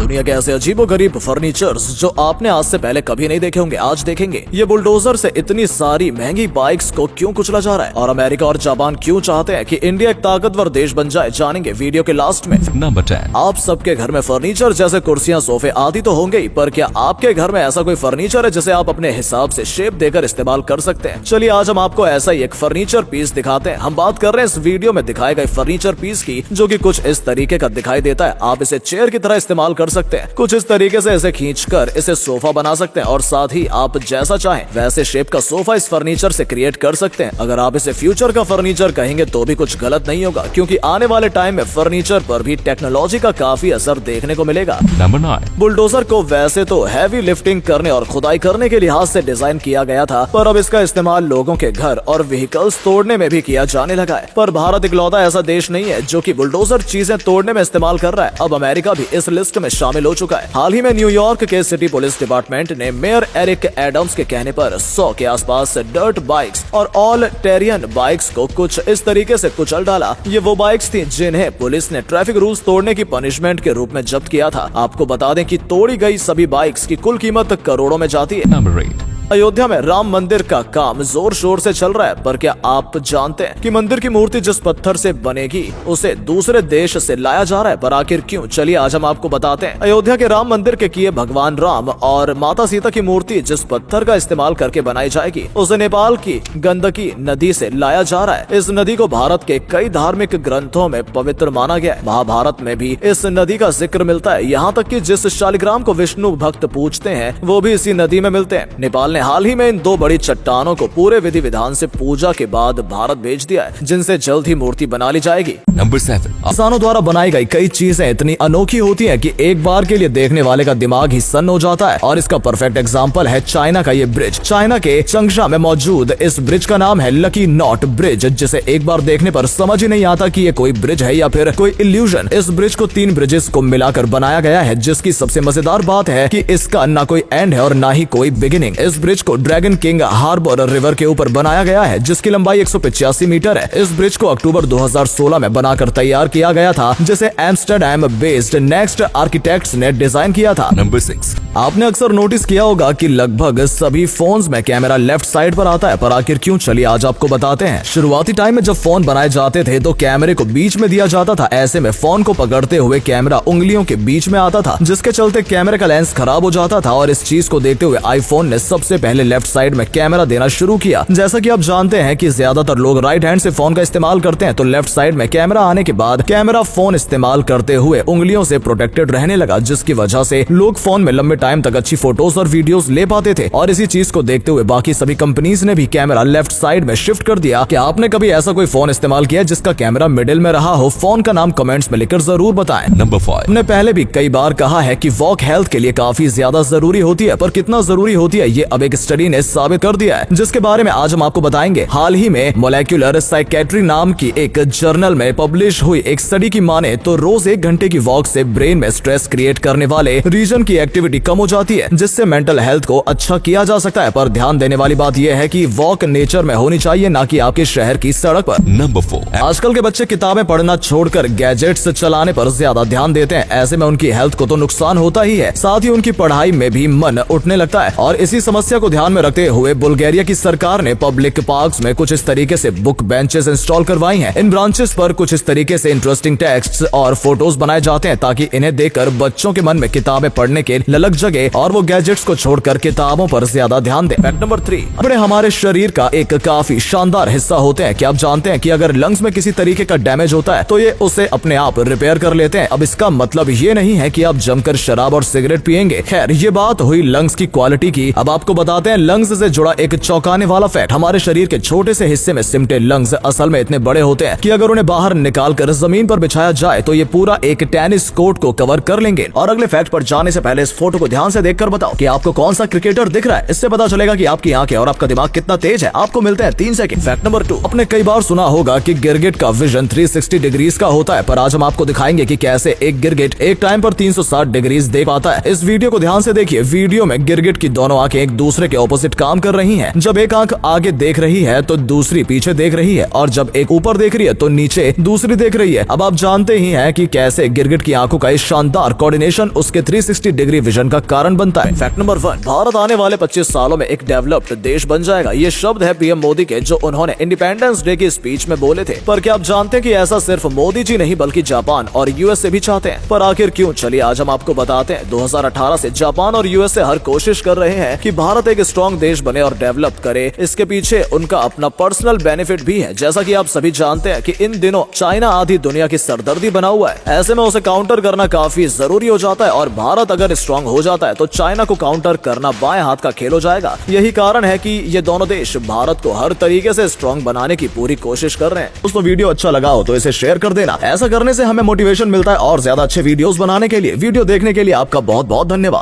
दुनिया के ऐसे अजीबोगरीब फर्नीचर्स जो आपने आज से पहले कभी नहीं देखे होंगे, आज देखेंगे। ये बुलडोजर से इतनी सारी महंगी बाइक्स को क्यों कुचला जा रहा है और अमेरिका और जापान क्यों चाहते हैं कि इंडिया एक ताकतवर देश बन जाए, जानेंगे वीडियो के लास्ट में। नंबर 10। आप सबके घर में फर्नीचर जैसे कुर्सियां, सोफे आदि तो होंगे ही, पर क्या आपके घर में ऐसा कोई फर्नीचर है जिसे आप अपने हिसाब से शेप देकर इस्तेमाल कर सकते हैं? चलिए आज हम आपको ऐसा ही एक फर्नीचर पीस दिखाते हैं। हम बात कर रहे हैं इस वीडियो में दिखाए गए फर्नीचर पीस की, जो कि कुछ इस तरीके का दिखाई देता है। आप इसे चेयर की तरह इस्तेमाल कर सकते हैं, कुछ इस तरीके से इसे खींचकर इसे सोफा बना सकते हैं और साथ ही आप जैसा चाहें वैसे शेप का सोफा इस फर्नीचर से क्रिएट कर सकते हैं। अगर आप इसे फ्यूचर का फर्नीचर कहेंगे तो भी कुछ गलत नहीं होगा, क्योंकि आने वाले टाइम में फर्नीचर पर भी टेक्नोलॉजी का काफी असर देखने को मिलेगा। नंबर 9। बुलडोजर को वैसे तो हैवी लिफ्टिंग करने और खुदाई करने के लिहाज से डिजाइन किया गया था, पर अब इसका इस्तेमाल लोगों के घर और व्हीकल्स तोड़ने में भी किया जाने लगा है। पर भारत इकलौता ऐसा देश नहीं है जो कि बुलडोजर चीजें तोड़ने में इस्तेमाल कर रहा है। अब अमेरिका भी इस लिस्ट में शामिल हो चुका है। हाल ही में न्यूयॉर्क के सिटी पुलिस डिपार्टमेंट ने मेयर एरिक एडम्स के कहने पर 100 के आसपास डर्ट बाइक्स और ऑल टेरियन बाइक्स को कुछ इस तरीके से कुचल डाला। ये वो बाइक्स थी जिन्हें पुलिस ने ट्रैफिक रूल्स तोड़ने की पनिशमेंट के रूप में जब्त किया था। आपको बता दें कि तोड़ी गई सभी बाइक्स की कुल कीमत करोड़ों में जाती है। नंबर 8। अयोध्या में राम मंदिर का काम जोर शोर से चल रहा है, पर क्या आप जानते हैं कि मंदिर की मूर्ति जिस पत्थर से बनेगी उसे दूसरे देश से लाया जा रहा है? पर आखिर क्यों? चलिए आज हम आपको बताते हैं। अयोध्या के राम मंदिर के किए भगवान राम और माता सीता की मूर्ति जिस पत्थर का इस्तेमाल करके बनाई जाएगी उसे नेपाल की गंडकी नदी से लाया जा रहा है। इस नदी को भारत के कई धार्मिक ग्रंथों में पवित्र माना गया है। महाभारत में भी इस नदी का जिक्र मिलता है। यहाँ तक कि जिस शालिग्राम को विष्णु भक्त पूजते हैं वो भी इसी नदी में मिलते हैं। नेपाल ने हाल ही में इन दो बड़ी चट्टानों को पूरे विधि विधान से पूजा के बाद भारत भेज दिया है, जिनसे जल्द ही मूर्ति बना ली जाएगी। नंबर 7। इंसानों द्वारा बनाई गई कई चीजें इतनी अनोखी होती हैं कि एक बार के लिए देखने वाले का दिमाग ही सन्न हो जाता है, और इसका परफेक्ट एग्जांपल है चाइना का ये ब्रिज। चाइना के चंगशा में मौजूद इस ब्रिज का नाम है लकी नॉट ब्रिज, जिसे एक बार देखने पर समझ ही नहीं आता कि ये कोई ब्रिज है या फिर कोई इल्यूजन। इस ब्रिज को 3 ब्रिजेस को मिलाकर बनाया गया है, जिसकी सबसे मजेदार बात है कि इसका न कोई एंड है और न ही कोई बिगिनिंग। इस ब्रिज को ड्रैगन किंग हार्बर रिवर के ऊपर बनाया गया है, जिसकी लंबाई 185 मीटर है। इस ब्रिज को अक्टूबर 2016 में बनाकर तैयार किया गया था, जिसे एम्स्टरडैम बेस्ड नेक्स्ट आर्किटेक्ट्स ने डिजाइन किया था। नंबर 6। आपने अक्सर नोटिस किया होगा कि लगभग सभी फोन्स में कैमरा लेफ्ट साइड पर आता है, पर आखिर क्यों? चलिए आज आपको बताते हैं। शुरुआती टाइम में जब फोन बनाए जाते थे तो कैमरे को बीच में दिया जाता था। ऐसे में फोन को पकड़ते हुए कैमरा उंगलियों के बीच में आता था, जिसके चलते कैमरे का लेंस खराब हो जाता था। और इस चीज को देखते हुए आईफोन ने सबसे पहले लेफ्ट साइड में कैमरा देना शुरू किया। जैसा कि आप जानते हैं कि ज्यादातर लोग राइट हैंड से फोन का इस्तेमाल करते हैं, तो लेफ्ट साइड में कैमरा आने के बाद कैमरा फोन इस्तेमाल करते हुए उंगलियों से प्रोटेक्टेड रहने लगा, जिसकी वजह से लोग फोन में लंबे टाइम तक अच्छी फोटोज और वीडियोस ले पाते थे। और इसी चीज को देखते हुए बाकी सभी कंपनीज ने भी कैमरा लेफ्ट साइड में शिफ्ट कर दिया। क्या आपने कभी ऐसा कोई फोन इस्तेमाल किया जिसका कैमरा मिडिल में रहा हो? फोन का नाम कमेंट्स में लिखकर जरूर बताएं। नंबर 5। हमने पहले भी कई बार कहा है कि वॉक हेल्थ के लिए काफी ज्यादा जरूरी होती है, पर कितना जरूरी होती है ये अब एक स्टडी ने साबित कर दिया है, जिसके बारे में आज हम आपको बताएंगे। हाल ही में मोलेक्युलर साइकेट्री नाम की एक जर्नल में पब्लिश हुई एक स्टडी की माने तो रोज 1 घंटे की वॉक से ब्रेन में स्ट्रेस क्रिएट करने वाले रीजन की एक्टिविटी कम हो जाती है, जिससे मेंटल हेल्थ को अच्छा किया जा सकता है। पर ध्यान देने वाली बात यह है कि वॉक नेचर में होनी चाहिए, ना कि आपके शहर की सड़क पर। नंबर 4। आजकल के बच्चे किताबें पढ़ना छोड़कर गैजेट्स चलाने पर ज्यादा ध्यान देते हैं। ऐसे में उनकी हेल्थ को तो नुकसान होता ही है, साथ ही उनकी पढ़ाई में भी मन उठने लगता है। और इसी समस्या को ध्यान में रखते हुए बुल्गारिया की सरकार ने पब्लिक पार्क्स में कुछ इस तरीके से बुक बेंचेस इंस्टॉल करवाई हैं। इन ब्रांचेस पर कुछ इस तरीके से इंटरेस्टिंग टेक्स्ट्स और फोटोज बनाए जाते हैं, ताकि इन्हें देखकर बच्चों के मन में किताबें पढ़ने के ललक जगे और वो गैजेट्स को छोड़कर किताबों पर ज्यादा ध्यान दें। Fact number 3। अपने हमारे शरीर का एक काफी शानदार हिस्सा होते हैं। क्या आप जानते हैं कि अगर लंग्स में किसी तरीके का डैमेज होता है तो ये उसे अपने आप रिपेयर कर लेते हैं? अब इसका मतलब ये नहीं है कि आप जमकर शराब और सिगरेट पिएंगे। खैर, ये बात हुई लंग्स की क्वालिटी की। अब आपको बताते हैं लंग्स से जुड़ा एक चौंकाने वाला फैक्ट। हमारे शरीर के छोटे से हिस्से में सिमटे लंग्स असल में इतने बड़े होते हैं कि अगर उन्हें बाहर निकाल कर जमीन पर बिछाया जाए तो ये पूरा एक टेनिस कोर्ट को कवर कर लेंगे। और अगले फैक्ट पर जाने से पहले इस फोटो को ध्यान से देखकर बताओ कि आपको कौन सा क्रिकेटर दिख रहा है। इससे पता चलेगा कि आपकी आंखें और आपका दिमाग कितना तेज है। आपको मिलते हैं 3 सेकंड। Fact number 2। आपने कई बार सुना होगा कि गिरगिट का विजन 360 डिग्रीज का होता है, पर आज हम आपको दिखाएंगे कि कैसे एक गिरगिट एक टाइम पर 360 डिग्रीज देख पाता है। इस वीडियो को ध्यान से देखिए। वीडियो में गिरगिट की दोनों आंखें एक दूसरे के ऑपोजिट काम कर रही हैं। जब एक आंख आगे देख रही है तो दूसरी पीछे देख रही है, और जब एक ऊपर देख रही है तो नीचे दूसरी देख रही है। अब आप जानते ही हैं कि कैसे गिरगिट की आंखों का इस शानदार कोऑर्डिनेशन उसके 360 डिग्री विजन का कारण बनता है। फैक्ट नंबर 1, भारत आने वाले 25 सालों में एक डेवलप्ड देश बन जाएगा। ये शब्द है पीएम मोदी के, जो उन्होंने इंडिपेंडेंस डे की स्पीच में बोले थे। पर क्या आप जानते हैं कि ऐसा सिर्फ मोदी जी नहीं बल्कि जापान और यूएसए भी चाहते हैं। पर आखिर क्यों? चलिए आज हम आपको बताते हैं। 2018 से जापान और यूएसए हर कोशिश कर रहे हैं कि भारत एक स्ट्रॉन्ग देश बने और डेवलप करे। इसके पीछे उनका अपना पर्सनल बेनिफिट भी है। जैसा कि आप सभी जानते हैं कि इन दिनों चाइना आधी दुनिया की सरदर्दी बना हुआ है। ऐसे में उसे काउंटर करना काफी जरूरी हो जाता है, और भारत अगर स्ट्रॉन्ग हो जाता है तो चाइना को काउंटर करना बाएं हाथ का खेल हो जाएगा। यही कारण है कि ये दोनों देश भारत को हर तरीके से स्ट्रॉन्ग बनाने की पूरी कोशिश कर रहे हैं। दोस्तों वीडियो अच्छा लगा हो तो इसे शेयर कर देना। ऐसा करने से हमें मोटिवेशन मिलता है और ज्यादा अच्छे वीडियोस बनाने के लिए। वीडियो देखने के लिए आपका बहुत बहुत धन्यवाद।